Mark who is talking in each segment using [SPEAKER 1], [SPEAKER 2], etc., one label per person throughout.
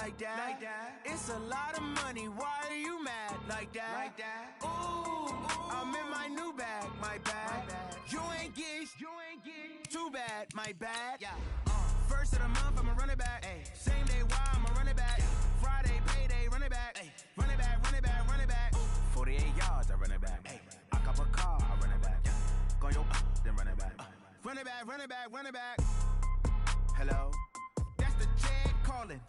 [SPEAKER 1] like that. It's a lot of money, why are you mad like that? Ooh, I'm in my new bag, my bad. You ain't get too bad, my bad. First of the month, I'ma run it back. Same day, why I'ma run it back. Friday, payday, run it back. Run it back, run it back, run it back. 48 yards, I run it back. I cop a car, I run it back. Go yo, then run it back. Run it back, run it back, run it back. Hello? That's the jag calling.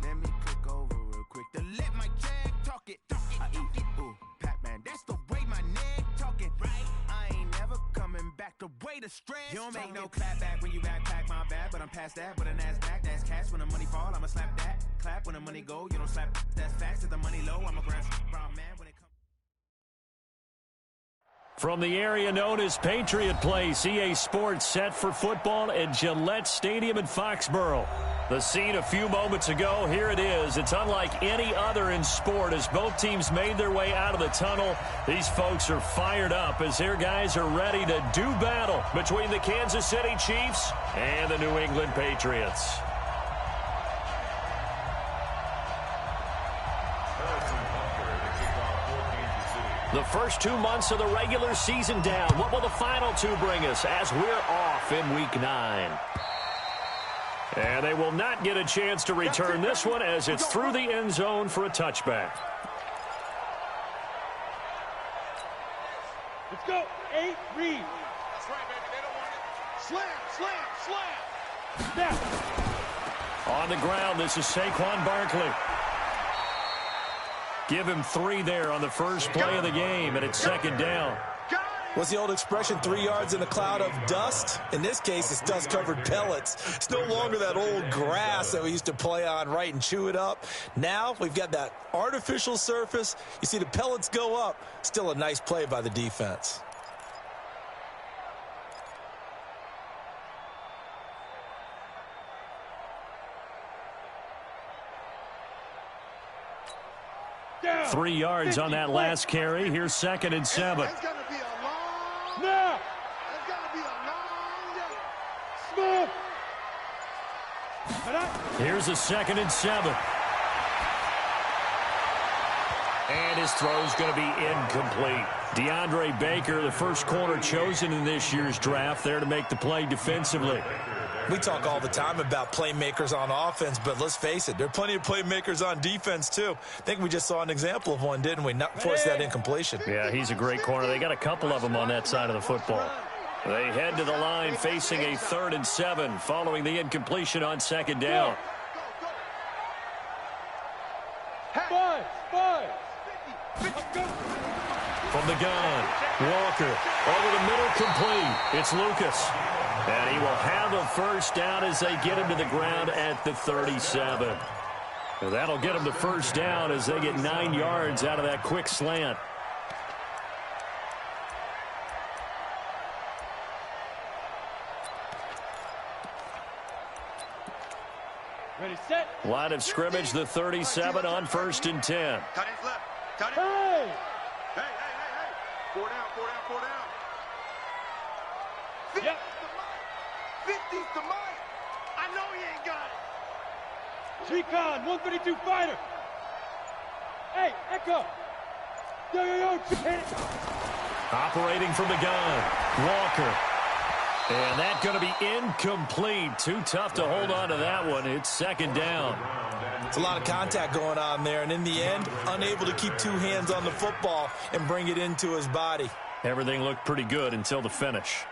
[SPEAKER 1] Let me click over real quick to let my jag talk it. I eat it, ooh, Pac-Man. That's the way my neck talking. Right? I ain't never coming back the way the stress. You don't make no clap back when you backpack, my bad. But I'm past that, but a NASDAQ, that's cash. When the money fall, I'ma slap that. Clap when the money go, you don't slap. That's facts. If the money low, I'ma grab brown man when it comes.
[SPEAKER 2] From the area known as Patriot Place, EA Sports set for football at Gillette Stadium in Foxborough. The scene a few moments ago, here it is. It's unlike any other in sport as both teams made their way out of the tunnel. These folks are fired up as their guys are ready to do battle between the Kansas City Chiefs and the New England Patriots. The first 2 months of the regular season down. What will the final two bring us as we're off in Week 9? And they will not get a chance to return this one as it's through the end zone for a touchback.
[SPEAKER 3] Let's go. 8, read. That's right, baby. They don't want it. Slam, slam, slam. Snap.
[SPEAKER 2] On the ground, this is Saquon Barkley. Give him 3 there on the first play of the game, and it's second down.
[SPEAKER 4] What's the old expression, 3 yards in a cloud of dust? In this case, it's dust-covered pellets. It's no longer that old grass that we used to play on, right, and chew it up. Now we've got that artificial surface. You see the pellets go up. Still a nice play by the defense.
[SPEAKER 3] Down.
[SPEAKER 2] 3 yards on that last carry. Here's 2nd and 7.
[SPEAKER 3] It's going to be a long snap. It's going to be a long snap.
[SPEAKER 2] Here's a 2nd and 7. And his throw's going to be incomplete. DeAndre Baker, the first corner chosen in this year's draft, there to make the play defensively.
[SPEAKER 4] We talk all the time about playmakers on offense, but let's face it, there are plenty of playmakers on defense, too. I think we just saw an example of one, didn't we? Not force that incompletion.
[SPEAKER 2] Yeah, he's a great corner. They got a couple of them on that side of the football. They head to the line facing a 3rd and 7 following the incompletion on 2nd down.
[SPEAKER 3] 5.
[SPEAKER 2] From the gun, Walker over the middle, complete. It's Lucas. And he will have a first down as they get him to the ground at the 37. And that'll get him the first down as they get 9 yards out of that quick slant.
[SPEAKER 3] Ready, set.
[SPEAKER 2] Line of scrimmage, the 37 on 1st and 10.
[SPEAKER 5] Cut his left. Cut it.
[SPEAKER 3] Hey.
[SPEAKER 5] Hey. 4 down.
[SPEAKER 3] Yep.
[SPEAKER 5] 50's to Mike. I know he ain't got it.
[SPEAKER 3] Recon, 132 fighter. Hey, Echo. Yo, hit it.
[SPEAKER 2] Operating from the gun, Walker. And that's going to be incomplete. Too tough to hold on to that one. It's 2nd down.
[SPEAKER 4] It's a lot of contact going on there, and in the end, unable to keep 2 hands on the football and bring it into his body.
[SPEAKER 2] Everything looked pretty good until the finish.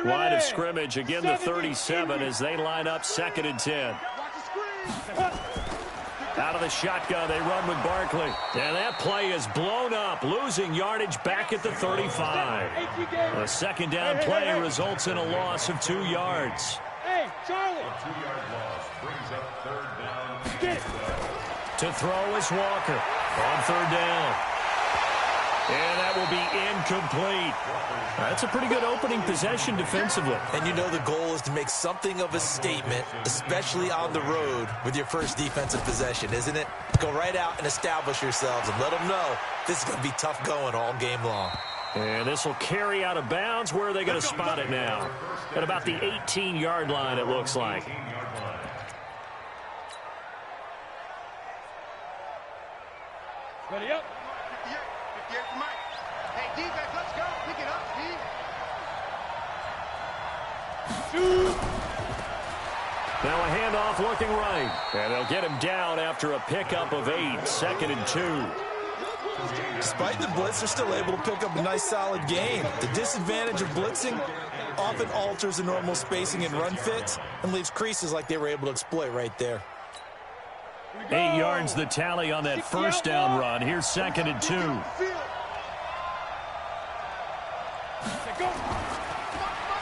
[SPEAKER 2] Line of scrimmage, again the 37 as they line up 2nd and 10. Out of the shotgun, they run with Barkley. And that play is blown up, losing yardage back at the 35. A 2nd down play results in a loss of 2 yards.
[SPEAKER 3] Hey, Charlie.
[SPEAKER 6] A 2-yard loss brings up 3rd down.
[SPEAKER 2] To throw is Walker on 3rd down. And that will be incomplete. That's a pretty good opening possession defensively.
[SPEAKER 4] And you know the goal is to make something of a statement, especially on the road with your first defensive possession, isn't it? Go right out and establish yourselves and let them know this is going to be tough going all game long.
[SPEAKER 2] And this will carry out of bounds. Where are they going to spot it now? At about the 18-yard line, it looks like.
[SPEAKER 3] Ready up.
[SPEAKER 5] 58 to Mike. Hey, defense, let's go. Pick it up, Steve.
[SPEAKER 3] Shoot.
[SPEAKER 2] Now a handoff looking right. And they'll get him down after a pickup of 8. 2nd and 2.
[SPEAKER 4] Despite the blitz, they're still able to pick up a nice, solid gain. The disadvantage of blitzing often alters the normal spacing and run fits and leaves creases like they were able to exploit right there.
[SPEAKER 2] 8 yards the tally on that first down run. Here's 2nd and 2.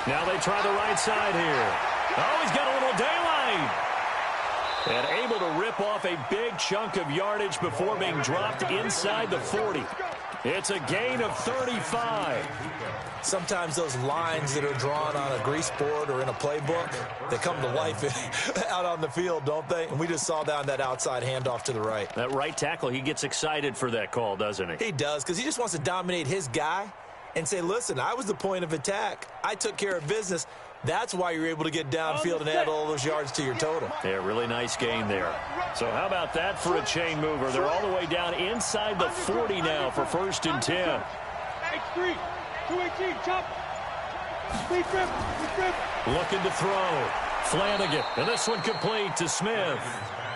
[SPEAKER 2] Now they try the right side here. Oh, he's got a little daylight. And able to rip off a big chunk of yardage before being dropped inside the 40. It's a gain of 35.
[SPEAKER 4] Sometimes those lines that are drawn on a grease board or in a playbook, they come to life out on the field, don't they? And we just saw down that outside handoff to the right.
[SPEAKER 2] That right tackle, he gets excited for that call, doesn't he?
[SPEAKER 4] He does, because he just wants to dominate his guy and say, listen, I was the point of attack. I took care of business. That's why you're able to get downfield and add all those yards to your total.
[SPEAKER 2] Yeah, really nice gain there. So how about that for a chain mover? They're all the way down inside the 40 now for 1st and 10.
[SPEAKER 3] H3, 218, chop. Speed grip.
[SPEAKER 2] Looking to throw. Flanagan, and this one complete to Smith.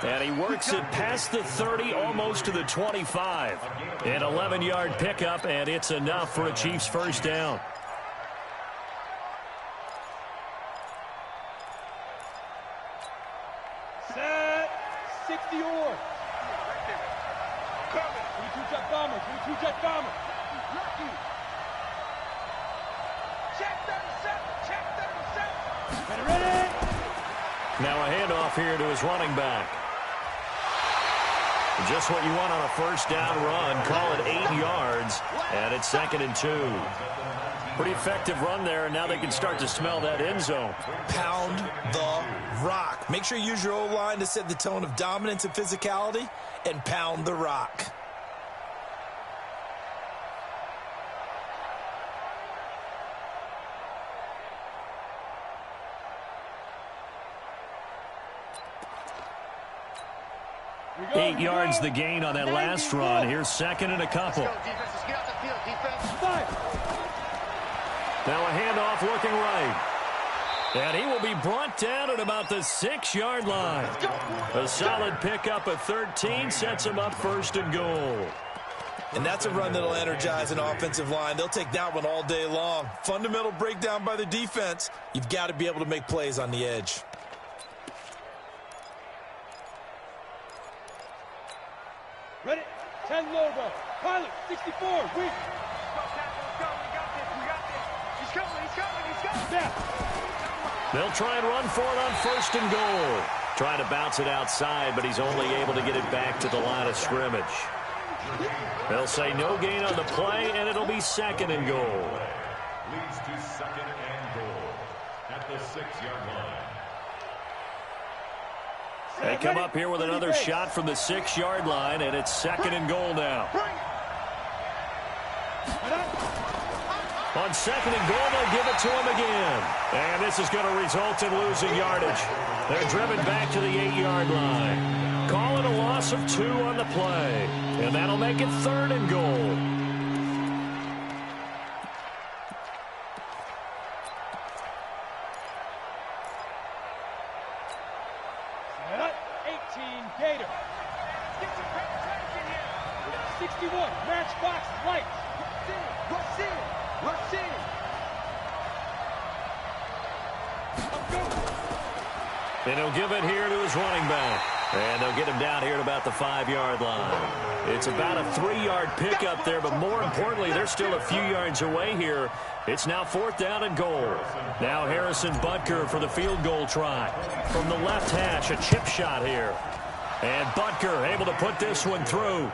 [SPEAKER 2] And he works it past the 30, almost to the 25. An 11-yard pickup, and it's enough for a Chiefs first down.
[SPEAKER 3] Set. 60 or. 22-jet bomber. 22-jet bomber.
[SPEAKER 5] Check 37. Check 37.
[SPEAKER 3] Ready.
[SPEAKER 2] Now a handoff here to his running back. Just what you want on a first down run. Call it 8 yards, and it's 2nd and 2. Pretty effective run there, and now they can start to smell that end zone.
[SPEAKER 4] Pound the rock. Make sure you use your O-line to set the tone of dominance and physicality, and pound the rock.
[SPEAKER 3] Go,
[SPEAKER 2] 8 yards the gain on that last run. Here's 2nd and a couple.
[SPEAKER 5] Let's go, defense. Let's get out the field, defense.
[SPEAKER 3] 5.
[SPEAKER 2] Now a handoff looking right. And he will be brought down at about the 6-yard line. A solid pickup of 13 sets him up 1st and goal.
[SPEAKER 4] And that's a run that'll energize an offensive line. They'll take that one all day long. Fundamental breakdown by the defense. You've got to be able to make plays on the edge.
[SPEAKER 3] Ready. 10 logo. Pilot. 64. Weak.
[SPEAKER 5] Let's go, Captain. Let's go. We got this. We got this. He's coming. He's coming. He's coming.
[SPEAKER 3] Snap.
[SPEAKER 2] They'll try and run for it on 1st and goal. Trying to bounce it outside, but he's only able to get it back to the line of scrimmage. They'll say no gain on the play, and it'll be 2nd and goal.
[SPEAKER 6] Leads to 2nd and goal at the 6-yard line.
[SPEAKER 2] They come up here with another shot from the 6-yard line, and it's 2nd and goal now. On 2nd and goal, they'll give it to him again. And this is going to result in losing yardage. They're driven back to the 8-yard line. Call it a loss of 2 on the play. And that'll make it 3rd and goal.
[SPEAKER 3] Set. 18 Gator.
[SPEAKER 5] Get some penetration here.
[SPEAKER 3] 61 Matchbox Lights.
[SPEAKER 5] Let's see it. Let's see it.
[SPEAKER 2] And he'll give it here to his running back. And they'll get him down here at about the 5-yard line. It's about a 3-yard pickup there, but more importantly, they're still a few yards away here. It's now 4th down and goal. Now Harrison Butker for the field goal try. From the left hash, a chip shot here. And Butker able to put this one through.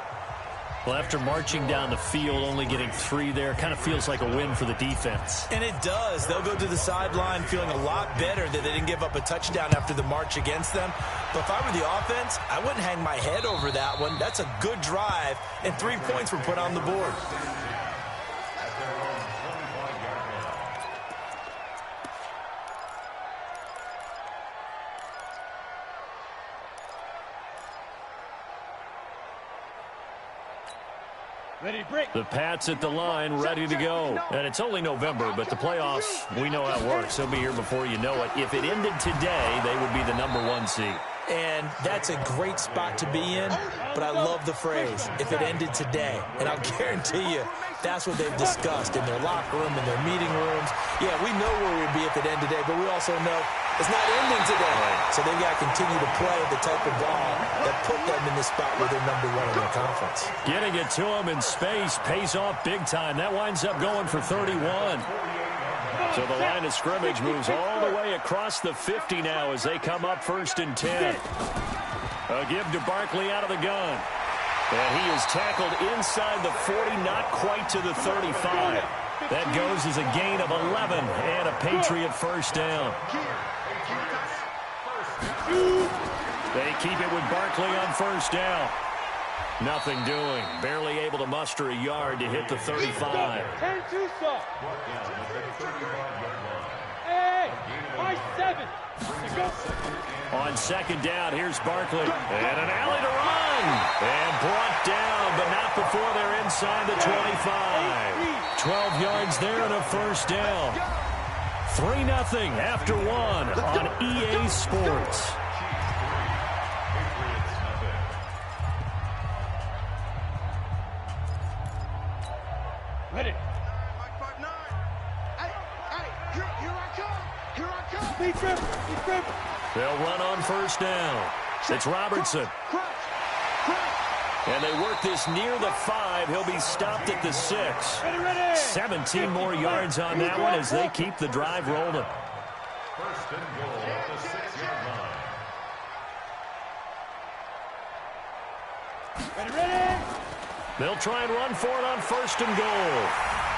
[SPEAKER 2] Well, after marching down the field, only getting 3 there, kind of feels like a win for the defense.
[SPEAKER 4] And it does. They'll go to the sideline feeling a lot better that they didn't give up a touchdown after the march against them. But if I were the offense, I wouldn't hang my head over that one. That's a good drive, and 3 points were put on the board.
[SPEAKER 2] The Pats at the line, ready to go. And it's only November, but the playoffs, we know how it works. They'll be here before you know it. If it ended today, they would be the #1 seed.
[SPEAKER 4] And that's a great spot to be in, but I love the phrase, if it ended today. And I'll guarantee you, that's what they've discussed in their locker room, in their meeting rooms. Yeah, we know where we'd be if it ended today, but we also know it's not ending today. Right. So they've got to continue to play the type of ball that put them in the spot where they're #1 in their conference.
[SPEAKER 2] Getting it to them in space pays off big time. That winds up going for 31. So the line of scrimmage moves all the way across the 50 now as they come up 1st and 10. A give to Barkley out of the gun. And he is tackled inside the 40, not quite to the 35. That goes as a gain of 11 and a Patriot first down. They keep it with Barkley on 1st down. Nothing doing. Barely able to muster a yard to hit the 35.
[SPEAKER 3] Hey, my 7.
[SPEAKER 2] On 2nd down, here's Barkley. And an alley to run. And brought down, but not before they're inside the 25. 12 yards there and a first down. 3-0 after 1 on EA Sports.
[SPEAKER 3] Ready.
[SPEAKER 2] They'll run on 1st down. It's Robertson. And they work this near the 5. He'll be stopped at the 6. 17 more yards on that one as they keep the drive rolling.
[SPEAKER 6] 1st and goal at the 6-yard line.
[SPEAKER 3] Ready.
[SPEAKER 2] They'll try and run for it on 1st and goal.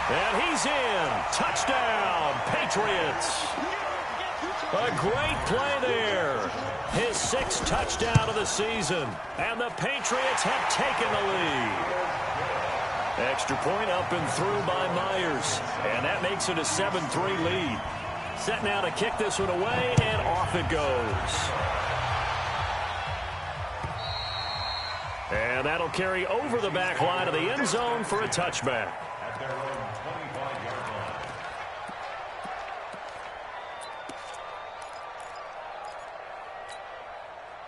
[SPEAKER 2] And he's in. Touchdown, Patriots. A great play there. His 6th touchdown of the season. And the Patriots have taken the lead. Extra point up and through by Myers. And that makes it a 7-3 lead. Set now to kick this one away, and off it goes. And that'll carry over the back line of the end zone for a touchback.
[SPEAKER 6] At their own 25-yard line.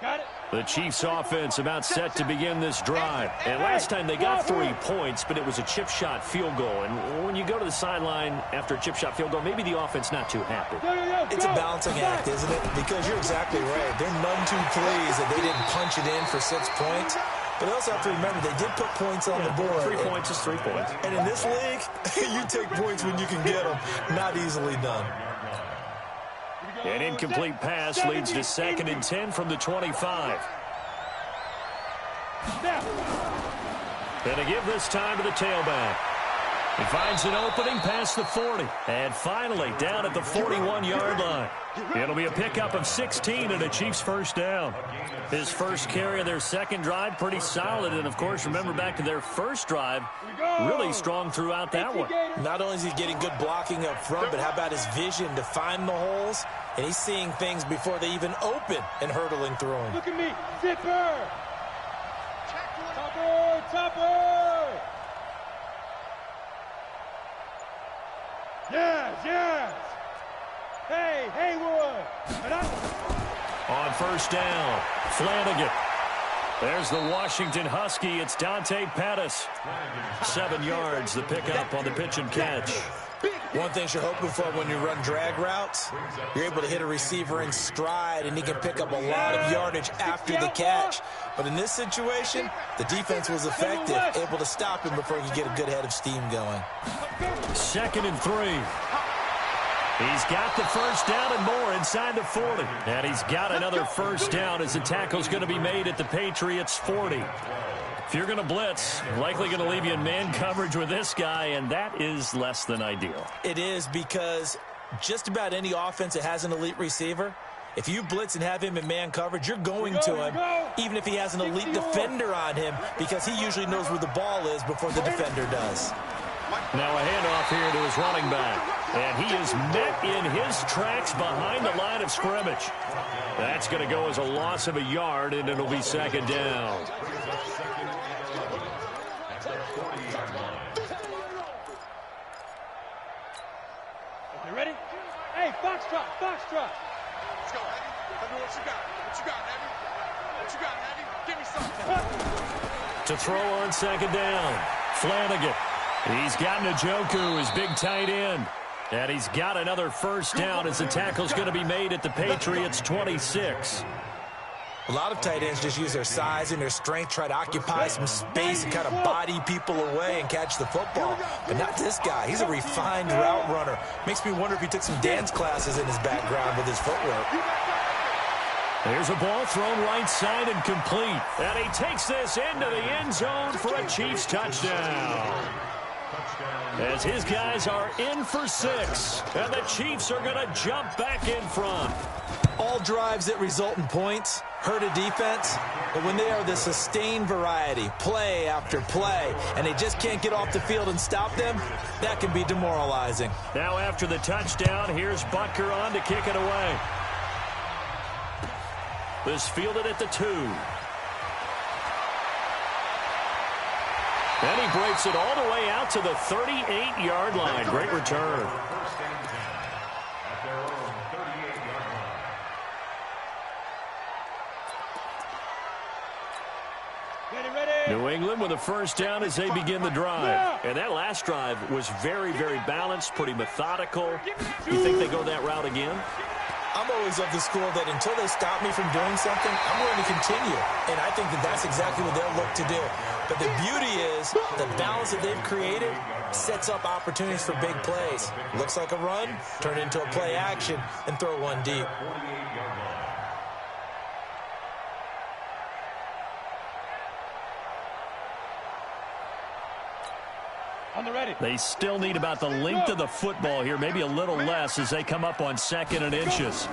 [SPEAKER 3] Got it.
[SPEAKER 2] The Chiefs offense about set to begin this drive. And last time they got 3 points, but it was a chip shot field goal. And when you go to the sideline after a chip shot field goal, maybe the offense not too happy.
[SPEAKER 4] It's a balancing act, isn't it? Because you're exactly right. They're none too pleased that they didn't punch it in for 6 points. But they also have to remember they did put points on the board.
[SPEAKER 2] 3 points is 3 points.
[SPEAKER 4] And in this league, you take points when you can get them. Not easily done.
[SPEAKER 2] An incomplete pass leads to 2nd and 10 from the 25. And to give this time to the tailback. He finds an opening past the 40. And finally down at the 41-yard line. It'll be a pickup of 16 and a Chiefs first down. His first carry of their 2nd drive, pretty solid. And, of course, remember back to their first drive, really strong throughout that one.
[SPEAKER 4] Not only is he getting good blocking up front, but how about his vision to find the holes? And he's seeing things before they even open and hurtling through them.
[SPEAKER 3] Look at me. Zipper. Topper. Topper. Yes. Hey, Haywood.
[SPEAKER 2] On 1st down, Flanagan. There's the Washington Husky. It's Dante Pettis. 7 yards, the pickup on the pitch and catch.
[SPEAKER 4] One thing you're hoping for when you run drag routes, you're able to hit a receiver in stride, and he can pick up a lot of yardage after the catch. But in this situation, the defense was effective, able to stop him before he could get a good head of steam going.
[SPEAKER 2] 2nd and 3. He's got the first down and more inside the 40. And he's got another first down as the tackle's going to be made at the Patriots' 40. If you're going to blitz, likely going to leave you in man coverage with this guy, and that is less than ideal.
[SPEAKER 4] It is, because just about any offense that has an elite receiver, if you blitz and have him in man coverage, you're going to him, even if he has an elite defender on him, because he usually knows where the ball is before the defender does.
[SPEAKER 2] Now a handoff here to his running back. And he is met in his tracks behind the line of scrimmage. That's going to go as a loss of a yard, and it'll be 2nd down.
[SPEAKER 6] at the 40-yard line.
[SPEAKER 3] You ready? Hey, foxtrot, foxtrot.
[SPEAKER 5] Let's go, Heavy. Tell me what you got. What you got, Heavy? What you got, Heavy? Give me something.
[SPEAKER 2] To throw on second down, Flanagan. He's got Njoku, his big tight end. And he's got another first down as the tackle's going to be made at the Patriots' 26.
[SPEAKER 4] A lot of tight ends just use their size and their strength, try to occupy some space and kind of body people away and catch the football. But not this guy. He's a refined route runner. Makes me wonder if he took some dance classes in his background with his footwork.
[SPEAKER 2] There's a ball thrown right side and complete. And he takes this into the end zone for a Chiefs touchdown. As his guys are in for 6. And the Chiefs are going to jump back in front.
[SPEAKER 4] All drives that result in points hurt a defense, but when they are the sustained variety, play after play, and they just can't get off the field and stop them, that can be demoralizing.
[SPEAKER 2] Now after the touchdown, here's Butker on to kick it away. This fielded at the 2. And he breaks it all the way out to the 38-yard line. Great return. New England with a first down as they begin the drive. And that last drive was very, very balanced, pretty methodical. You think they go that route again?
[SPEAKER 4] I'm always of the school that until they stop me from doing something, I'm going to continue. And I think that that's exactly what they'll look to do. But the beauty is the balance that they've created sets up opportunities for big plays. Looks like a run, turn it into a play action, and throw one deep.
[SPEAKER 2] They still need about the length of the football here, maybe a little less as they come up on 2nd and inches.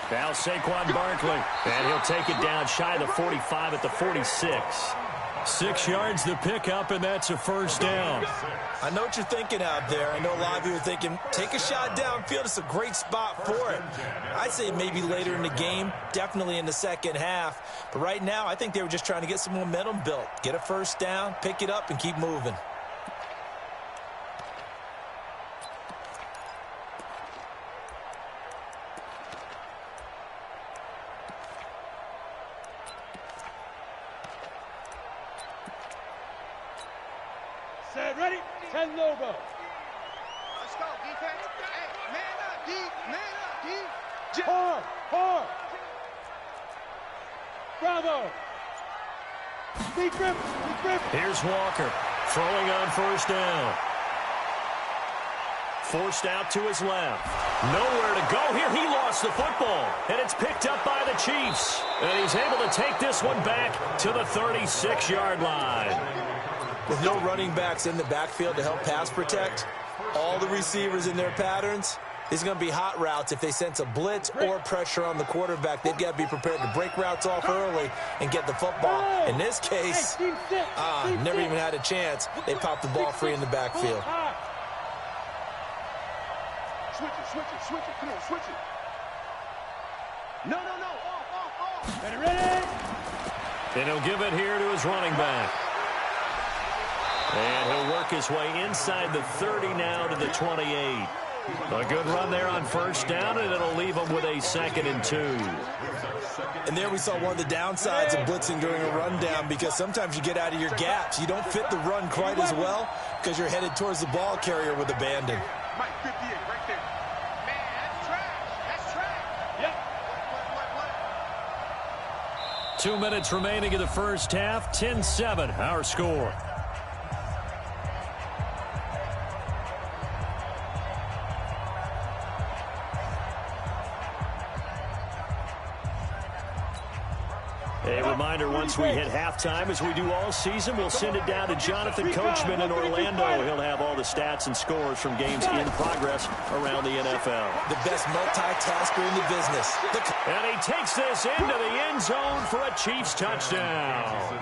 [SPEAKER 2] Now Saquon Barkley, and he'll take it down shy of the 45 at the 46. 6 yards the pickup, and that's a first down.
[SPEAKER 4] I know what you're thinking out there. I know a lot of you are thinking, take a shot downfield. It's a great spot for it. I'd say maybe later in the game, definitely in the second half. But right now, I think they were just trying to get some momentum built. Get a first down, pick it up, and keep moving.
[SPEAKER 3] Ready? 10 logo.
[SPEAKER 5] Let's go, defense. Hey, man up, D. Man up, D.
[SPEAKER 3] Hard. Bravo. Deep grip.
[SPEAKER 2] Here's Walker throwing on first down. Forced out to his left. Nowhere to go here. He lost the football. And it's picked up by the Chiefs. And he's able to take this one back to the 36-yard line.
[SPEAKER 4] With no running backs in the backfield to help pass protect, all the receivers in their patterns, these are going to be hot routes. If they sense a blitz or pressure on the quarterback, they've got to be prepared to break routes off early and get the football. In this case, never even had a chance. They popped the ball free in the backfield.
[SPEAKER 5] Switch it. Come on, switch it. No. Off.
[SPEAKER 3] Ready.
[SPEAKER 2] And he'll give it here to his running back. And he'll work his way inside the 30 now to the 28. A good run there on first down, and it'll leave him with a 2nd and 2.
[SPEAKER 4] And there we saw one of the downsides of blitzing during a rundown, because sometimes you get out of your gaps. You don't fit the run quite as well because you're headed towards the ball carrier with abandon.
[SPEAKER 5] Mike 58 right there. Man, that's trash.
[SPEAKER 3] Yep.
[SPEAKER 2] 2 minutes remaining in the first half. 10-7, our score. A reminder, once we hit halftime, as we do all season, we'll send it down to Jonathan Coachman in Orlando. He'll have all the stats and scores from games in progress around the NFL.
[SPEAKER 4] The best multitasker in the business.
[SPEAKER 2] And he takes this into the end zone for a Chiefs touchdown.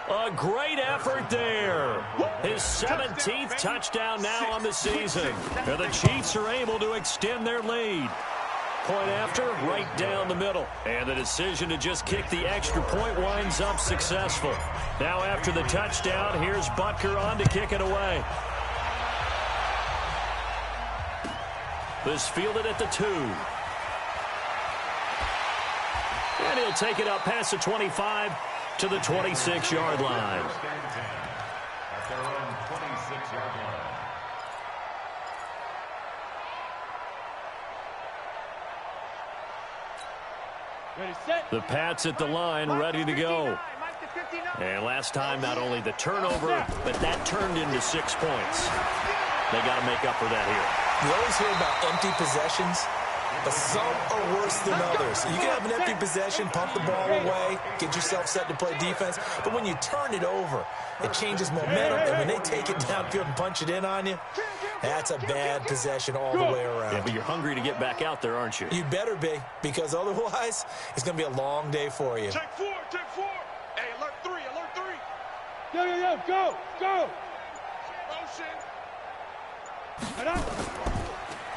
[SPEAKER 2] A great effort there. His 17th touchdown now on the season. And the Chiefs are able to extend their lead. Point after, right down the middle. And the decision to just kick the extra point winds up successful. Now after the touchdown, here's Butker on to kick it away. This fielded at the 2. And he'll take it up past the 25 to the 26-yard line.
[SPEAKER 6] At their own 26-yard line.
[SPEAKER 3] Ready, set.
[SPEAKER 2] The Pats at the line, ready to go. And last time, not only the turnover, but that turned into 6 points. They got to make up for that here.
[SPEAKER 4] You always hear about empty possessions, but some are worse than others. You can have an empty possession, pump the ball away, get yourself set to play defense, but when you turn it over, it changes momentum, and when they take it downfield and punch it in on you, that's a bad possession all the way around.
[SPEAKER 2] Yeah, but you're hungry to get back out there, aren't you?
[SPEAKER 4] You better be, because otherwise, it's going to be a long day for you.
[SPEAKER 5] Take 4, take 4. Hey, alert 3, alert 3.
[SPEAKER 3] Yo, go, go.
[SPEAKER 5] Motion.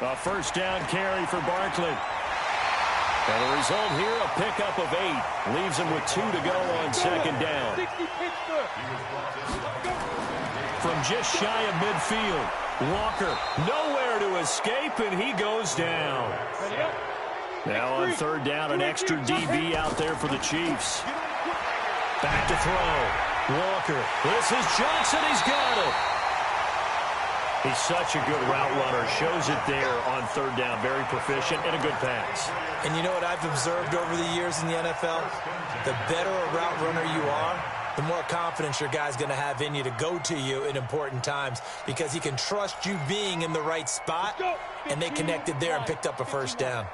[SPEAKER 2] A first down carry for Barkley. And the result here, a pickup of 8. Leaves him with 2 to go on second down.
[SPEAKER 3] 60 Pittsburgh.
[SPEAKER 2] From just shy of midfield, Walker nowhere to escape, and he goes down.
[SPEAKER 3] Ready up.
[SPEAKER 2] Now on third down, an extra DB out there for the Chiefs. Back to throw. Walker. This is Johnson. He's got it. He's such a good route runner. Shows it there on third down. Very proficient and a good pass.
[SPEAKER 4] And you know what I've observed over the years in the NFL? The better a route runner you are, the more confidence your guy's going to have in you to go to you in important times because he can trust you being in the right spot, and they connected there and picked up a first down.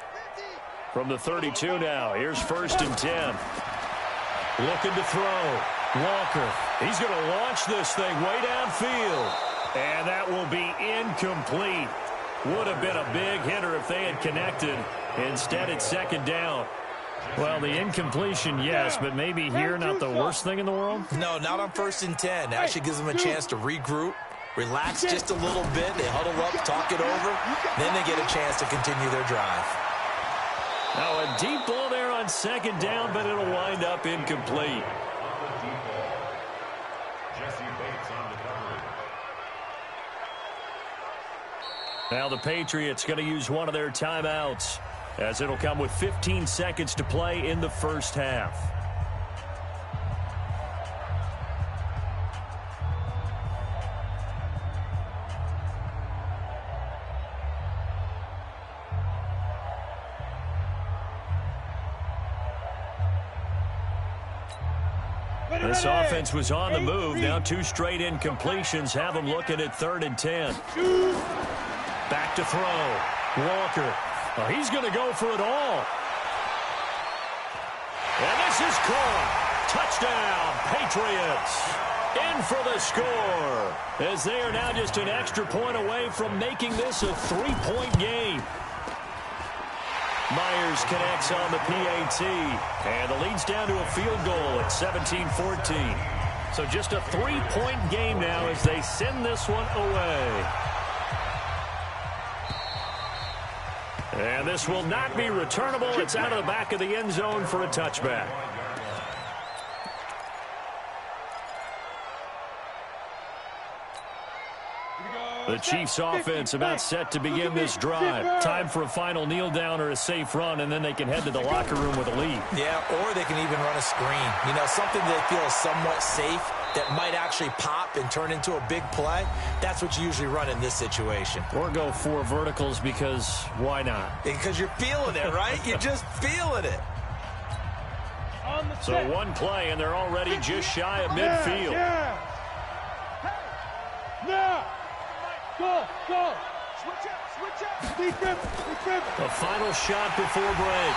[SPEAKER 2] From the 32 now, here's 1st and 10. Looking to throw. Walker. He's going to launch this thing way downfield. And that will be incomplete. Would have been a big hitter if they had connected. Instead, it's second down. Well, the incompletion, yes, but maybe here not the worst thing in the world?
[SPEAKER 4] No, not on 1st and 10. It actually gives them a chance to regroup, relax just a little bit. They huddle up, talk it over. Then they get a chance to continue their drive.
[SPEAKER 2] Now a deep ball there on second down, but it'll wind up incomplete. Now the Patriots going to use one of their timeouts as it'll come with 15 seconds to play in the first half. This offense was on the move. Now 2 straight incompletions have them looking at 3rd and 10. Back to throw. Walker. Oh, he's going to go for it all. And this is caught. Touchdown, Patriots. In for the score. As they are now just an extra point away from making this a 3-point game. Myers connects on the PAT. And the lead's down to a field goal at 17-14. So just a 3-point game now as they send this one away. And this will not be returnable. It's out of the back of the end zone for a touchback. The Chiefs offense about set to begin this drive. Time for a final kneel down or a safe run, and then they can head to the locker room with a lead.
[SPEAKER 4] Yeah, or they can even run a screen. You know, something they feel is somewhat safe that might actually pop and turn into a big play. That's what you usually run in this situation.
[SPEAKER 2] Or go 4 verticals because why not?
[SPEAKER 4] Because you're feeling it, right? You're just feeling it.
[SPEAKER 2] So one play, and they're already just shy of midfield.
[SPEAKER 3] Go! Switch up!
[SPEAKER 2] The final shot before break.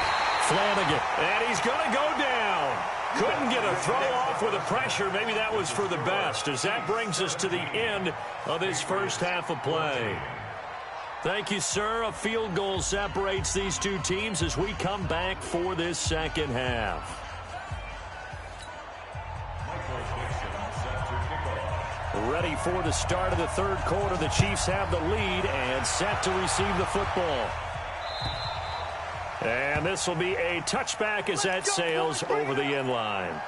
[SPEAKER 2] Flanagan, and he's going to go down. Couldn't get a throw off with the pressure. Maybe that was for the best, as that brings us to the end of this first half of play. Thank you, sir. A field goal separates these two teams as we come back for this second half. Ready for the start of the third quarter. The Chiefs have the lead and set to receive the football. And this will be a touchback as that sails over the end line.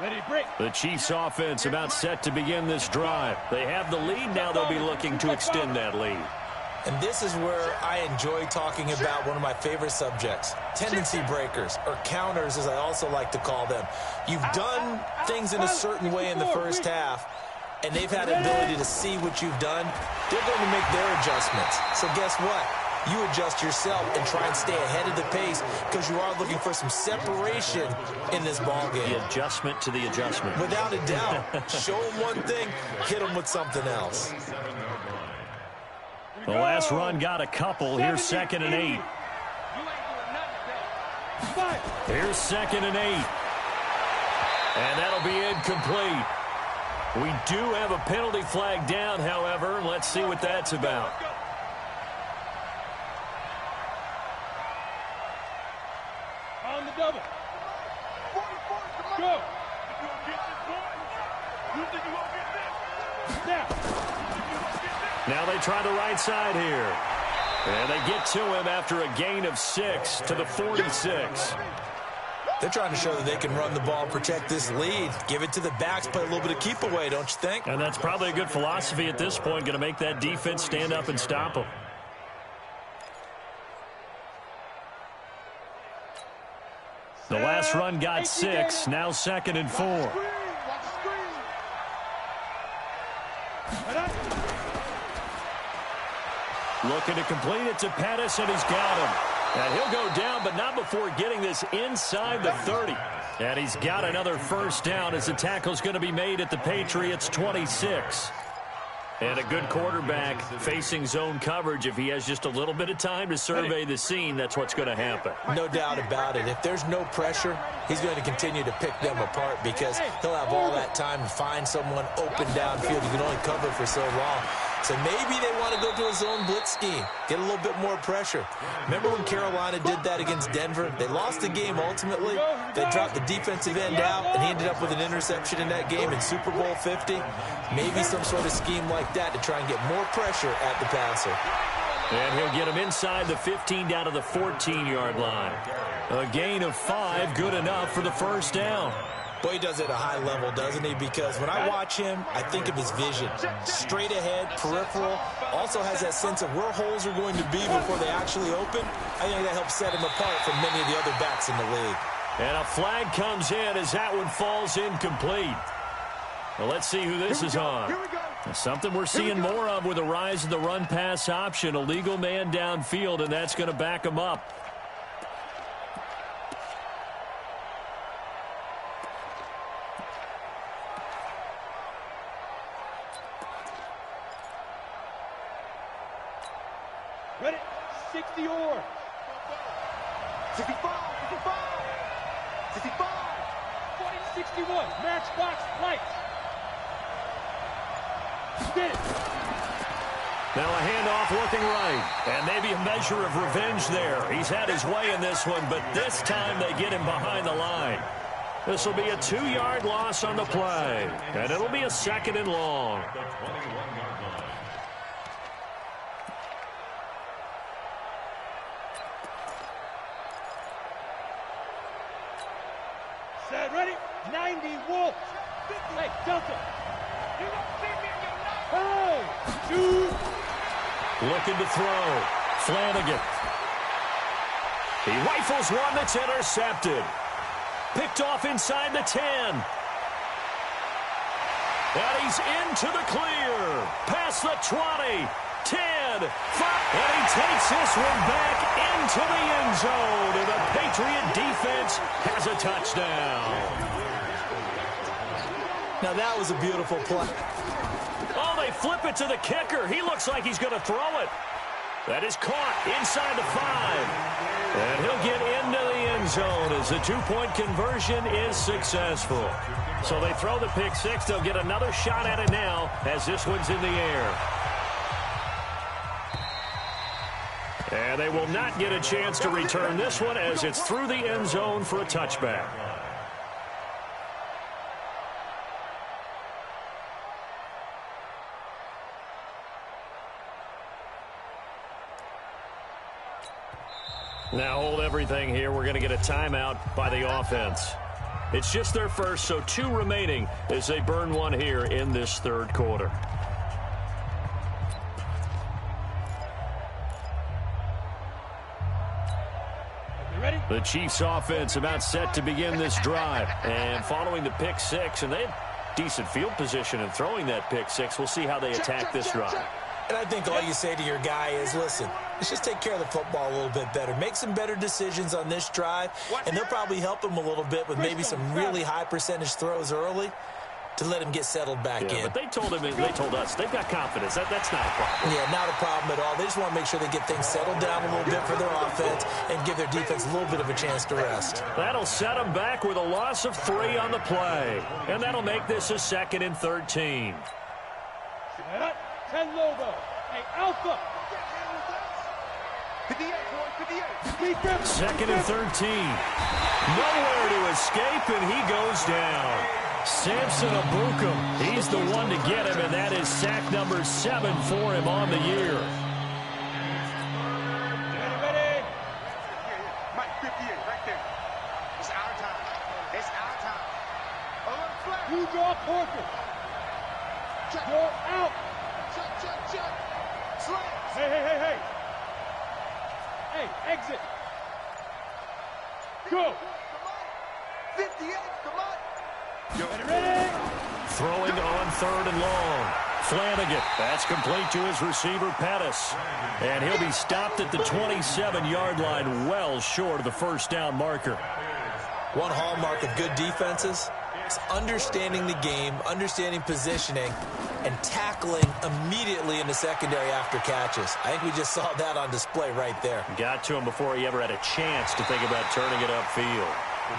[SPEAKER 3] Ready, break.
[SPEAKER 2] The Chiefs offense about set to begin this drive. They have the lead. Now they'll be looking to extend that lead.
[SPEAKER 4] And this is where I enjoy talking about one of my favorite subjects, tendency breakers, or counters as I also like to call them. You've done things in a certain way in the first half, and they've had the ability to see what you've done. They're going to make their adjustments. So guess what? You adjust yourself and try and stay ahead of the pace because you are looking for some separation in this ball game.
[SPEAKER 2] The adjustment to the adjustment.
[SPEAKER 4] Without a doubt. Show them one thing, hit them with something else.
[SPEAKER 2] The last run got a couple. Here's 2nd and 8. Here's 2nd and 8. And that'll be incomplete. We do have a penalty flag down, however. Let's see what that's about.
[SPEAKER 3] On the double. Go.
[SPEAKER 2] Now they try the right side here. And they get to him after a gain of 6 to the 46.
[SPEAKER 4] They're trying to show that they can run the ball and protect this lead. Give it to the backs, play a little bit of keep away, don't you think?
[SPEAKER 2] And that's probably a good philosophy at this point, going to make that defense stand up and stop them. The last run got 6, now 2nd and 4. Looking to complete it to Pettis, and he's got him. And he'll go down, but not before getting this inside the 30. And he's got another first down as the tackle's going to be made at the Patriots' 26. And a good quarterback facing zone coverage. If he has just a little bit of time to survey the scene, that's what's going to happen.
[SPEAKER 4] No doubt about it. If there's no pressure, he's going to continue to pick them apart because he'll have all that time to find someone open downfield. He can only cover for so long. So maybe they want to go to a zone blitz scheme, get a little bit more pressure. Remember when Carolina did that against Denver? They lost the game ultimately. They dropped the defensive end out, and he ended up with an interception in that game in Super Bowl 50. Maybe some sort of scheme like that to try and get more pressure at the passer.
[SPEAKER 2] And he'll get him inside the 15 down to the 14-yard line. A gain of 5, good enough for the first down.
[SPEAKER 4] Boy, he does it at a high level, doesn't he? Because when I watch him, I think of his vision. Straight ahead, peripheral. Also has that sense of where holes are going to be before they actually open. I think that helps set him apart from many of the other backs in the league.
[SPEAKER 2] And a flag comes in as that one falls incomplete. Well, let's see who this is on. Something we're seeing more of with the rise of the run-pass option. A legal man downfield, and that's going to back him up.
[SPEAKER 3] Ready? 60 or 65, 40, 61. Matchbox lights. Get it.
[SPEAKER 2] Now a handoff looking right. And maybe a measure of revenge there. He's had his way in this one, but this time they get him behind the line. This will be a 2-yard loss on the play. And it'll be a 2nd and long.
[SPEAKER 3] Set, ready? 90 Wolf. Hey, Delta. Hey, 2.
[SPEAKER 2] Looking to throw. Flanagan. He rifles one that's intercepted. Picked off inside the 10. And he's into the clear. Past the 20. 10. 5. And he takes this one back into the end zone. And the Patriot defense has a touchdown.
[SPEAKER 4] Now that was a beautiful play.
[SPEAKER 2] Oh, they flip it to the kicker. He looks like he's going to throw it. That is caught inside the 5. And he'll get into the end zone as the 2-point conversion is successful. So they throw the pick 6. They'll get another shot at it now as this one's in the air. And they will not get a chance to return this one as it's through the end zone for a touchback. Now hold everything here. We're going to get a timeout by the offense. It's just their first, so 2 remaining as they burn one here in this third quarter. The Chiefs offense about set to begin this drive. And following the pick 6, and they had decent field position in throwing that pick 6. We'll see how they attack this drive.
[SPEAKER 4] And I think all you say to your guy is, listen, let's just take care of the football a little bit better. Make some better decisions on this drive, and they'll probably help him a little bit with maybe some really high percentage throws early to let him get settled back in.
[SPEAKER 2] But they told us, they've got confidence. That's not a problem.
[SPEAKER 4] Yeah, not a problem at all. They just want to make sure they get things settled down a little bit for their offense and give their defense a little bit of a chance to rest.
[SPEAKER 2] That'll set them back with a loss of 3 on the play. And that'll make this a 2nd and 13.
[SPEAKER 3] 10 logo. Hey, Alpha.
[SPEAKER 5] 58, boy, 58.
[SPEAKER 2] 2nd and 13. Nowhere to escape, and he goes down. Samson Abukum, he's the one to get him, and that is sack number 7 for him on the year.
[SPEAKER 3] Ready?
[SPEAKER 5] Mike, 58, right there. It's our time. It's our time.
[SPEAKER 3] You draw Porter. You're out.
[SPEAKER 5] Check. Slams.
[SPEAKER 3] Hey. Hey, exit. Go.
[SPEAKER 5] 58, come on.
[SPEAKER 3] Ready?
[SPEAKER 2] Throwing on 3rd and long. Flanagan, that's complete to his receiver, Pettis. And he'll be stopped at the 27-yard line, well short of the first down marker.
[SPEAKER 4] One hallmark of good defenses is understanding the game, understanding positioning, and tackling immediately in the secondary after catches. I think we just saw that on display right there.
[SPEAKER 2] Got to him before he ever had a chance to think about turning it upfield.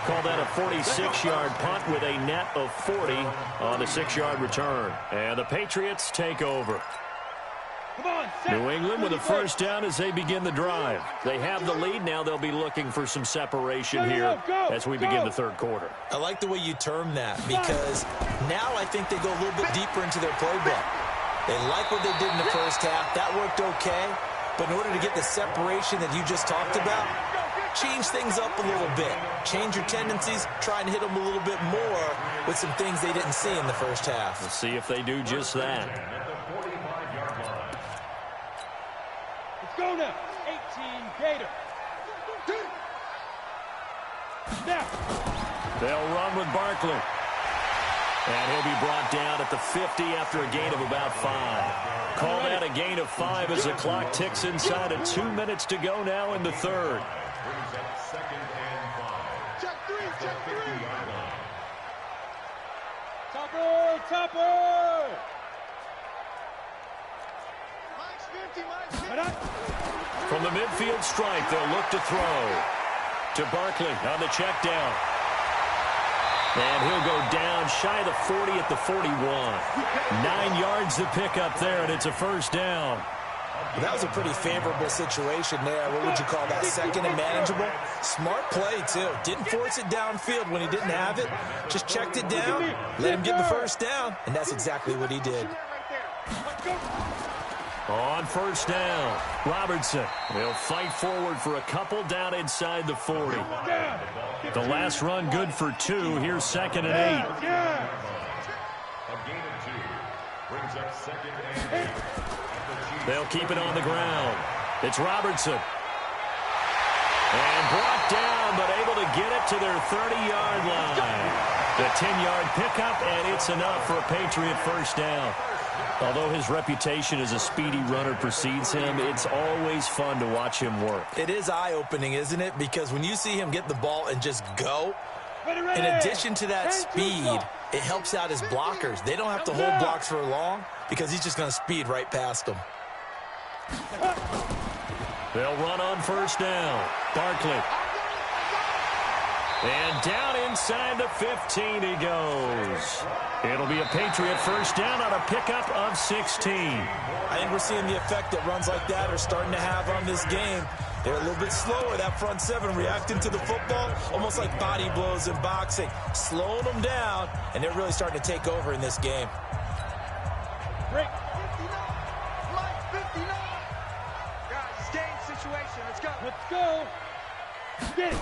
[SPEAKER 2] Call that a 46-yard punt with a net of 40 on the 6-yard return. And the Patriots take over. New England with a first down as they begin the drive. They have the lead. Now they'll be looking for some separation here as we begin the third quarter.
[SPEAKER 4] I like the way you term that, because now I think they go a little bit deeper into their playbook. They like what they did in the first half. That worked okay. But in order to get the separation that you just talked about, change things up a little bit. Change your tendencies. Try and hit them a little bit more with some things they didn't see in the first half.
[SPEAKER 2] Let's see if they do just that.
[SPEAKER 3] Let's go now. 18 Gator. Snap.
[SPEAKER 2] They'll run with Barkley. And he'll be brought down at the 50 after a gain of about 5. Call that a gain of 5 as the clock ticks inside of 2 minutes to go now in the third.
[SPEAKER 3] Topper!
[SPEAKER 2] From the midfield stripe, they'll look to throw. To Barkley on the check down. And he'll go down shy of the 40 at the 41. 9 yards to pick up there, and it's a first down.
[SPEAKER 4] That was a pretty favorable situation there. What would you call that? 2nd and manageable? Smart play, too. Didn't force it downfield when he didn't have it. Just checked it down, let him get the first down, and that's exactly what he did.
[SPEAKER 2] On first down, Robertson. He'll fight forward for a couple down inside the 40. The last run good for 2. Here's 2nd and 8.
[SPEAKER 6] A gain of 2 brings up 2nd and 8.
[SPEAKER 2] They'll keep it on the ground. It's Robertson. And brought down, but able to get it to their 30-yard line. The 10-yard pickup, and it's enough for a Patriot first down. Although his reputation as a speedy runner precedes him, it's always fun to watch him work.
[SPEAKER 4] It is eye-opening, isn't it? Because when you see him get the ball and just go, in addition to that speed, it helps out his blockers. They don't have to hold blocks for long because he's just going to speed right past them.
[SPEAKER 2] They'll run on first down. Barkley. And down inside the 15 he goes. It'll be a Patriot first down on a pickup of 16.
[SPEAKER 4] I think we're seeing the effect that runs like that are starting to have on this game. They're a little bit slower, that front 7, reacting to the football, almost like body blows in boxing, slowing them down, and they're really starting to take over in this game.
[SPEAKER 3] Break.
[SPEAKER 5] 59. Guys, it's game situation. Let's go.
[SPEAKER 3] Let's go. Get it.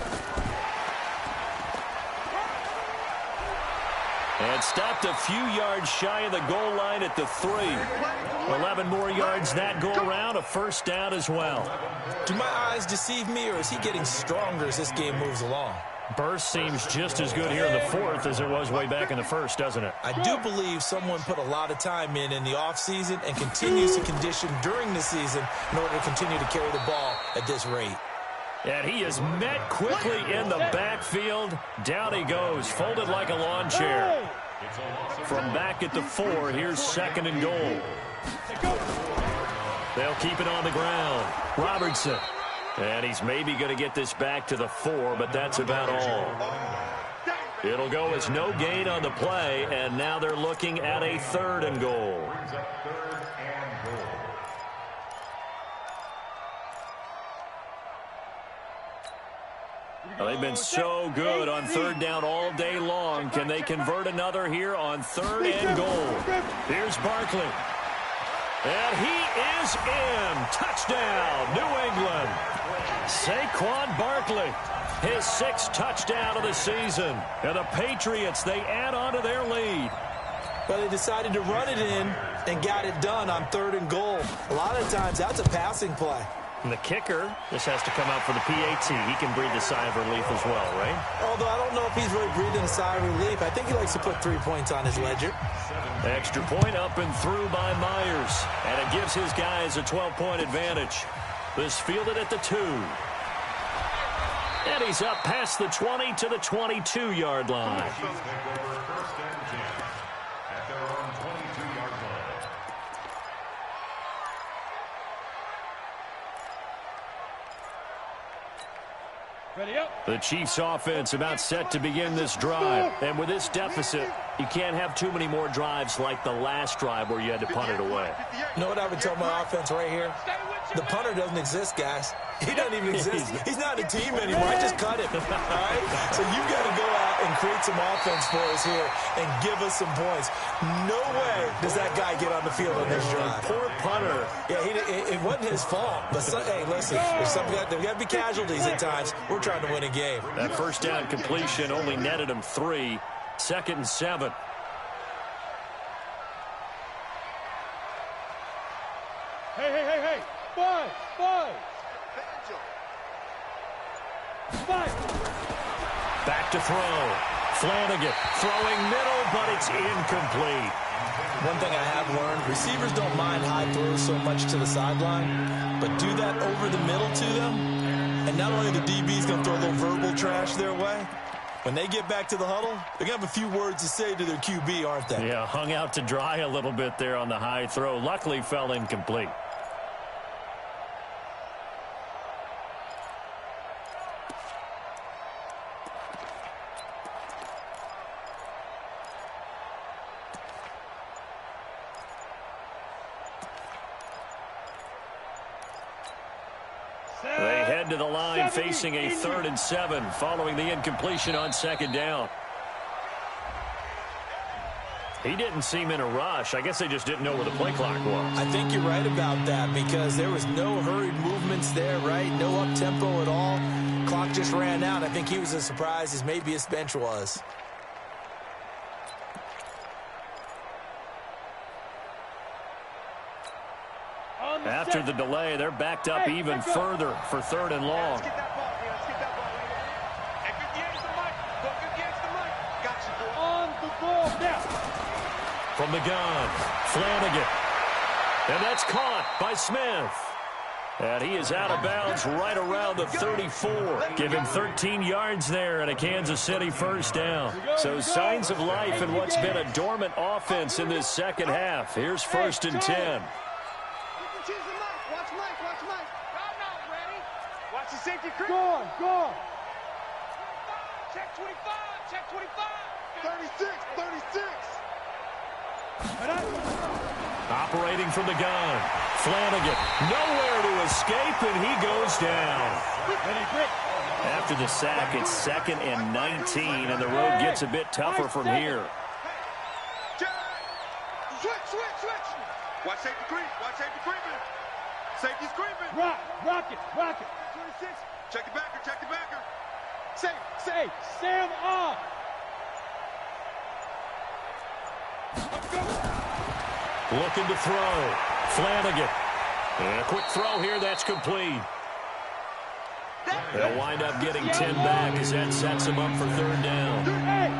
[SPEAKER 2] And stopped a few yards shy of the goal line at the 3. 11 more yards that go around, a first down as well.
[SPEAKER 4] Do my eyes deceive me, or is he getting stronger as this game moves along?
[SPEAKER 2] Burst seems just as good here in the 4th as it was way back in the 1st, doesn't it?
[SPEAKER 4] I do believe someone put a lot of time in the offseason and continues to condition during the season in order to continue to carry the ball at this rate.
[SPEAKER 2] And he is met quickly in the backfield. Down he goes, folded like a lawn chair. From back at the 4, here's 2nd and goal. They'll keep it on the ground. Robertson. And he's maybe going to get this back to the 4, but that's about all. It'll go as no gain on the play, and now they're looking at a 3rd and goal. Well, they've been so good on 3rd down all day long. Can they convert another here on 3rd and goal? Here's Barkley. And he is in. Touchdown, New England. Saquon Barkley, his 6th touchdown of the season. And the Patriots, they add on to their lead.
[SPEAKER 4] But they decided to run it in and got it done on 3rd and goal. A lot of times, that's a passing play.
[SPEAKER 2] And the kicker, this has to come out for the PAT. He can breathe a sigh of relief as well, right?
[SPEAKER 4] Although I don't know if he's really breathing a sigh of relief. I think he likes to put 3 points on his ledger.
[SPEAKER 2] Extra point up and through by Myers. And it gives his guys a 12-point advantage. This fielded at the 2. And he's up past the 20 to the 22-yard line. The Chiefs' offense about set to begin this drive. And with this deficit, you can't have too many more drives like the last drive where you had to punt it away.
[SPEAKER 4] You know what I would tell my offense right here? The punter doesn't exist, guys. He doesn't even exist. He's not a team anymore. I just cut him. All right? So you've got to go out and create some offense for us here and give us some points. No way does that guy get on the field on this drive.
[SPEAKER 2] Poor punter.
[SPEAKER 4] Yeah, it wasn't his fault. But, hey, listen, there's got to be casualties at times. We're trying to win a game.
[SPEAKER 2] That first down completion only netted him 3. 2nd and 7.
[SPEAKER 3] Hey. 5.
[SPEAKER 2] Back to throw. Flanagan throwing middle, but it's incomplete.
[SPEAKER 4] One thing I have learned, receivers don't mind high throws so much to the sideline, but do that over the middle to them, and not only the DB's going to throw a little verbal trash their way, when they get back to the huddle, they're going to have a few words to say to their QB, aren't they?
[SPEAKER 2] Yeah, hung out to dry a little bit there on the high throw. Luckily fell incomplete. They head to the line facing a 3rd and 7 following the incompletion on 2nd down. He didn't seem in a rush. I guess they just didn't know where the play clock was.
[SPEAKER 4] I think you're right about that because there was no hurried movements there, right? No up-tempo at all. Clock just ran out. I think he was as surprised as maybe his bench was.
[SPEAKER 2] After the delay, they're backed up even further for 3rd and long.
[SPEAKER 3] On the ball now.
[SPEAKER 2] From the gun, Flanagan. And that's caught by Smith. And he is out of bounds right around the 34. Give him 13 yards there and a Kansas City first down. So signs of life in what's been a dormant offense in this second half. Here's 1st and 10.
[SPEAKER 5] Watch the safety creep.
[SPEAKER 3] Go on.
[SPEAKER 5] Check 25. 36.
[SPEAKER 2] Operating from the gun. Flanagan, nowhere to escape, and he goes down. After the sack, it's 2nd and 19, and the road gets a bit tougher from here.
[SPEAKER 5] Switch. Watch safety creep. Safety's creeping.
[SPEAKER 3] Rock it.
[SPEAKER 5] 26. Check the backer, check the backer.
[SPEAKER 3] Say, Sam off. Let's go.
[SPEAKER 2] Looking to throw. Flanagan. And a quick throw here. That's complete. They'll wind up getting 10 back as that sets them up for third down.
[SPEAKER 3] Hey,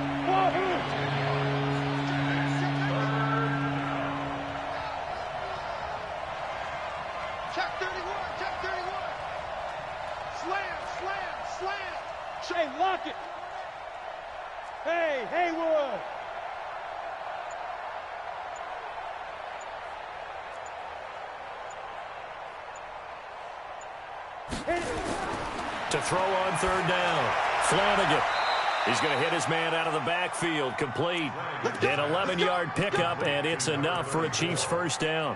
[SPEAKER 5] Check 31, check 31. Slam.
[SPEAKER 3] Hey, lock it. Hey, Haywood.
[SPEAKER 2] To throw on third down. Flanagan. He's going to hit his man out of the backfield. Complete. An 11-yard pickup, and it's enough for a Chiefs first down.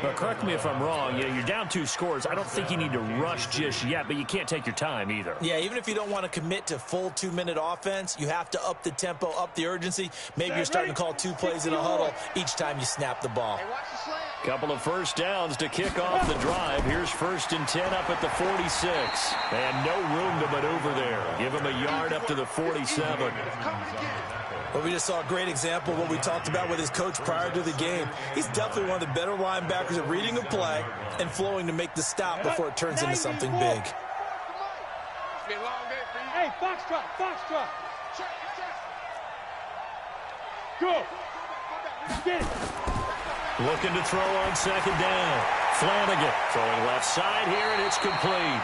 [SPEAKER 2] But correct me if I'm wrong. You're down 2 scores. I don't think you need to rush just yet, but you can't take your time either.
[SPEAKER 4] Yeah, even if you don't want to commit to full 2-minute offense, you have to up the tempo, up the urgency. Maybe you're starting to call 2 plays in a huddle each time you snap the ball.
[SPEAKER 5] Hey, watch the slant.
[SPEAKER 2] Couple of first downs to kick off the drive. Here's 1st and 10 up at the 46. And no room to maneuver there. Give him a yard up to the 47.
[SPEAKER 4] Well, we just saw a great example of what we talked about with his coach prior to the game. He's definitely one of the better linebackers at reading a play and flowing to make the stop before it turns into something big.
[SPEAKER 5] It's been a long day for you.
[SPEAKER 3] Hey, Foxtrot. Go. Get it.
[SPEAKER 2] Looking to throw on 2nd down. Flanagan throwing left side here, and it's complete.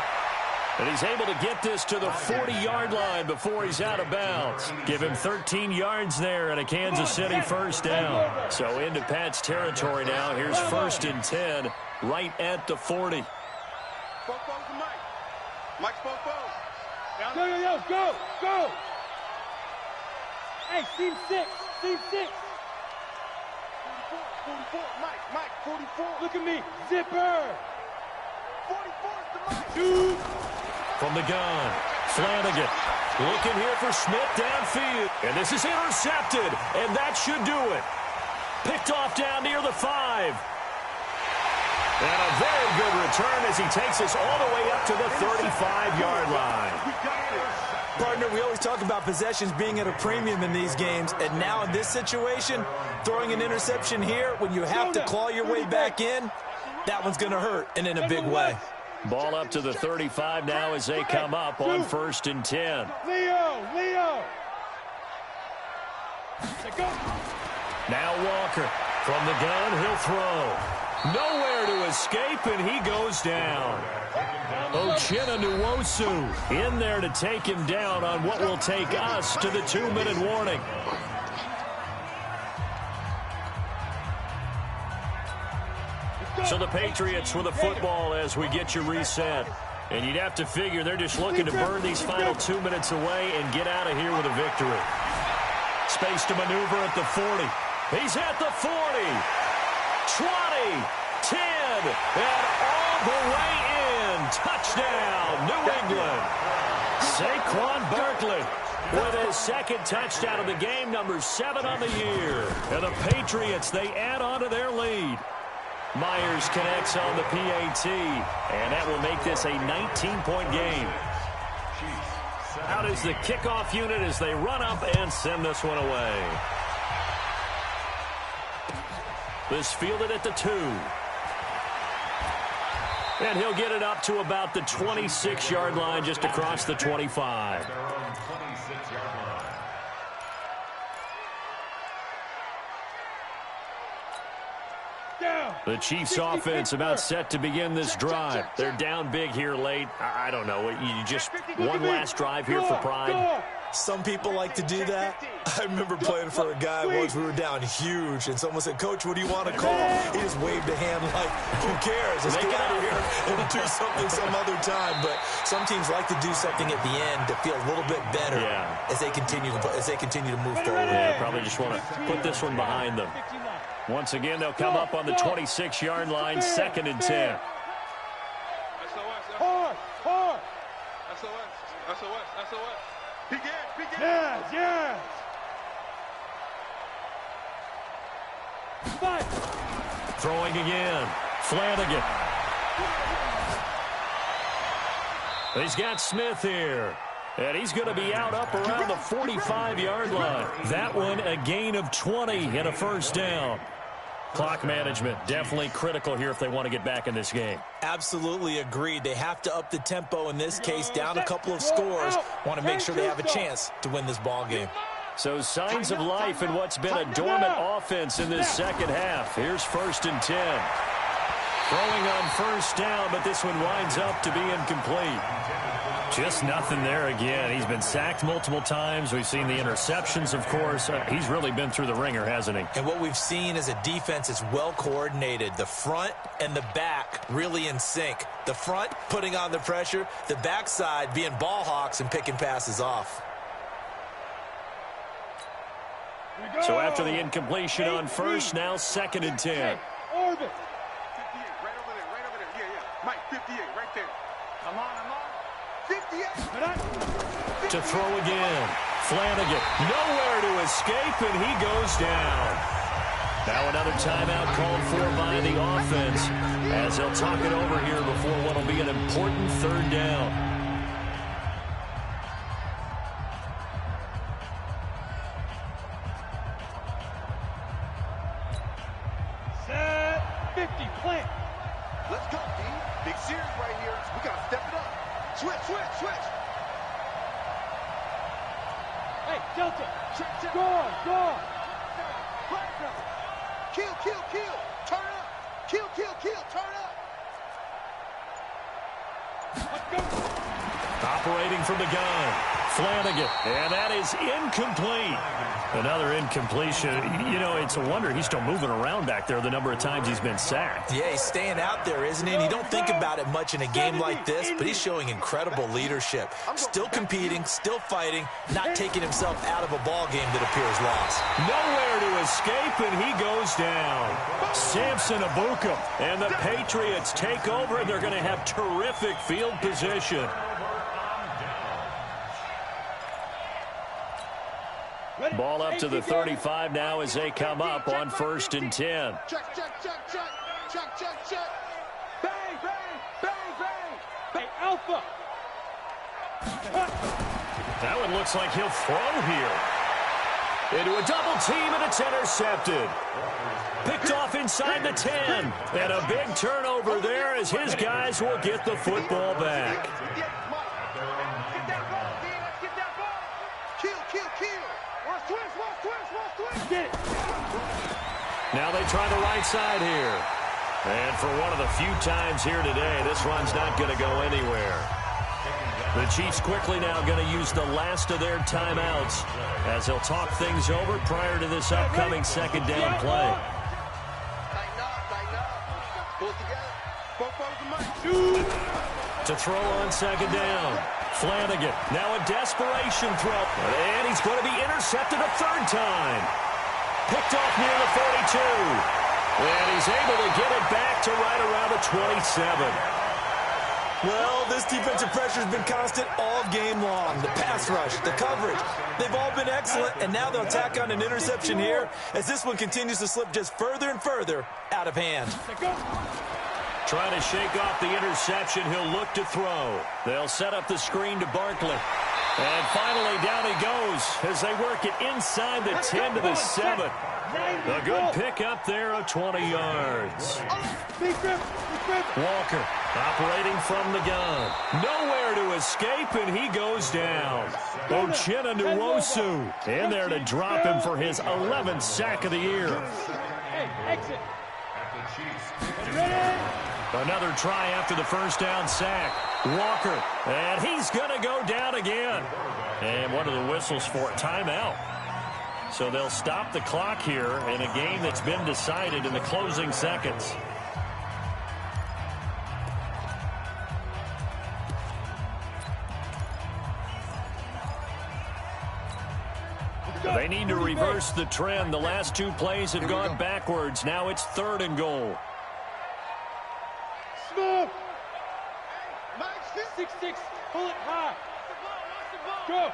[SPEAKER 2] And he's able to get this to the 40-yard line before he's out of bounds. Give him 13 yards there and a Kansas City first down. So into Pat's territory now. Here's 1st and 10 right at the 40.
[SPEAKER 5] Both foes to Mike. Mike's both foes.
[SPEAKER 3] Go. Hey, seam 6.
[SPEAKER 5] 44, Mike, 44.
[SPEAKER 3] Look at me, zipper.
[SPEAKER 5] 44 is the Mike.
[SPEAKER 3] Shoot.
[SPEAKER 2] From the gun, Flanagan looking here for Smith downfield. And this is intercepted, and that should do it. Picked off down near the 5. And a very good return as he takes us all the way up to the 35-yard line.
[SPEAKER 4] Partner, we always talk about possessions being at a premium in these games, and now in this situation, throwing an interception here when you have to claw your way back in, that one's going to hurt, and in a big way.
[SPEAKER 2] Ball up to the 35 now as they come up on 1st and 10.
[SPEAKER 3] Leo.
[SPEAKER 2] Now Walker from the gun, he'll throw. Nowhere to escape, and he goes down. Uchenna Nwosu in there to take him down on what will take us to the 2-minute warning. So the Patriots with the football as we get you reset. And you'd have to figure they're just looking to burn these final 2 minutes away and get out of here with a victory. Space to maneuver at the 40. He's at the 40. 20, 10, and all the way in. Touchdown, New England. Saquon Barkley with his 2nd touchdown of the game, number 7 on the year. And the Patriots, they add on to their lead. Myers connects on the PAT, and that will make this a 19-point game. Out is the kickoff unit as they run up and send this one away. This fielded at the 2. And he'll get it up to about the 26-yard line, just across the 25. The Chiefs offense about set to begin this drive. They're down big here late. I don't know. You just one last drive here for pride.
[SPEAKER 4] Some people like to do that. I remember playing for a guy once. We were down huge, and someone said, "Coach, what do you want to call?" He just waved a hand like, "Who cares? Let's get out of here and do something some other time." But some teams like to do something at the end to feel a little bit better as they continue to move forward.
[SPEAKER 2] Yeah, probably just want to put this one behind them. Once again, they'll come up on the 26-yard line, 2nd and 10.
[SPEAKER 3] Hard.
[SPEAKER 5] SOS. Begin.
[SPEAKER 3] Yes. Fight.
[SPEAKER 2] Throwing again. Flanagan. He's got Smith here. And he's going to be out up around the 45-yard line. That one a gain of 20 and a first down. Clock management definitely critical here if they want to get back in this game.
[SPEAKER 4] Absolutely agreed. They have to up the tempo in this case, down a couple of scores. Want to make sure they have a chance to win this ball game.
[SPEAKER 2] So signs of life in what's been a dormant offense in this second half. Here's 1st and 10. Throwing on first down, but this one winds up to be incomplete. Just nothing there again. He's been sacked multiple times. We've seen the interceptions, of course. He's really been through the ringer, hasn't he?
[SPEAKER 4] And what we've seen is a defense that's well coordinated. The front and the back really in sync. The front putting on the pressure, the backside being ball hawks and picking passes off.
[SPEAKER 2] So after the incompletion on first, now 2nd and 10.
[SPEAKER 3] Orbit.
[SPEAKER 5] 58, right over there. Yeah. Mike, 58, right there. Come on. 58.
[SPEAKER 2] To throw again. Flanagan, nowhere to escape, and he goes down. Now another timeout called for by the offense as they'll talk it over here before what will be an important 3rd down.
[SPEAKER 3] Set 50, plant.
[SPEAKER 5] Let's go, D. Big series right here. We got to step it up. Switch.
[SPEAKER 3] Hey, Delta. Go on.
[SPEAKER 5] Kill. Turn up. Kill. Turn up.
[SPEAKER 3] Let's go.
[SPEAKER 2] Operating from the gun. Flanagan, and that is incomplete. Another incompletion. You know, it's a wonder he's still moving around back there the number of times he's been sacked.
[SPEAKER 4] Yeah, he's staying out there, isn't he? And you don't think about it much in a game like this, but he's showing incredible leadership. Still competing, still fighting, not taking himself out of a ball game that appears lost.
[SPEAKER 2] Nowhere to escape, and he goes down. Samson Abuka, and the Patriots take over, and they're going to have terrific field position. Ball up to the 35 now as they come up on 1st and 10.
[SPEAKER 5] Check. Bang.
[SPEAKER 3] Hey, Alpha.
[SPEAKER 2] That one looks like he'll throw here. Into a double team, and it's intercepted. Picked off inside the 10. And a big turnover there as his guys will get the football back.
[SPEAKER 3] Get it.
[SPEAKER 2] Now they try the right side here. And for one of the few times here today, this run's not going to go anywhere. The Chiefs quickly now going to use the last of their timeouts as they'll talk things over prior to this upcoming 2nd down play.
[SPEAKER 5] Tighten up. Pull it together. Both of them.
[SPEAKER 2] To throw on 2nd down. Flanagan, now a desperation throw. And he's going to be intercepted a 3rd time. Picked off near the 42. And he's able to get it back to right around the 27.
[SPEAKER 4] Well, this defensive pressure has been constant all game long. The pass rush, the coverage, they've all been excellent, and now they'll tack on an interception here as this one continues to slip just further and further out of hand.
[SPEAKER 2] Trying to shake off the interception, he'll look to throw. They'll set up the screen to Barkley. And finally, down he goes as they work it inside the 10 to the 7. A good pick up there of 20 yards. Walker operating from the gun. Nowhere to escape, and he goes down. Uchenna Nwosu in there to drop him for his 11th sack of the year.
[SPEAKER 3] Hey, exit.
[SPEAKER 2] Another try after the 1st down sack. Walker, and he's going to go down again. And what are the whistles for? Timeout. So they'll stop the clock here in a game that's been decided in the closing seconds. They need to reverse the trend. The last 2 plays have gone backwards. Now it's 3rd and goal.
[SPEAKER 3] Smooth. 6-6. Pull it high. Go.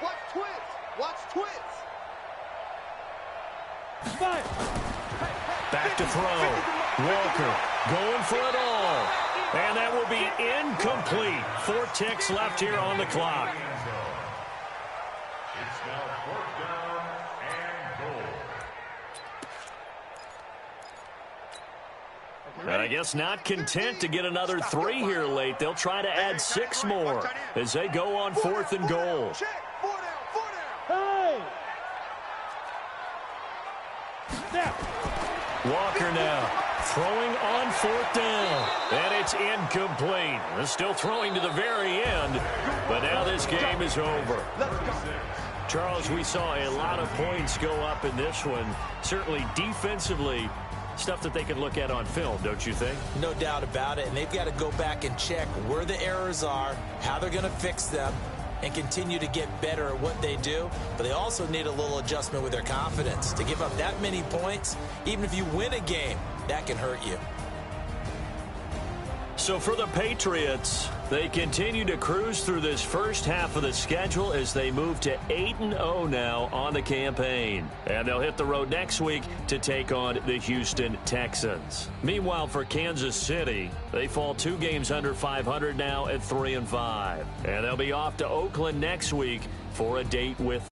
[SPEAKER 5] Watch twins.
[SPEAKER 3] 5.
[SPEAKER 2] Back to throw. Walker going for it all. And that will be incomplete. 4 ticks left here on the clock.
[SPEAKER 6] It's now 4th down and goal.
[SPEAKER 2] And I guess not content to get another 3 here late. They'll try to add 6 more as they go on 4th and goal.
[SPEAKER 3] Hey! Snap!
[SPEAKER 2] Walker now throwing on 4th down. And it's incomplete. They're still throwing to the very end. But now this game is over. Charles, we saw a lot of points go up in this one. Certainly defensively, stuff that they can look at on film, don't you think?
[SPEAKER 4] No doubt about it. And they've got to go back and check where the errors are, how they're going to fix them, and continue to get better at what they do. But they also need a little adjustment with their confidence. To give up that many points, even if you win a game, that can hurt you.
[SPEAKER 2] So for the Patriots, they continue to cruise through this first half of the schedule as they move to 8-0 now on the campaign. And they'll hit the road next week to take on the Houston Texans. Meanwhile, for Kansas City, they fall 2 games under 500 now at 3-5. And they'll be off to Oakland next week for a date with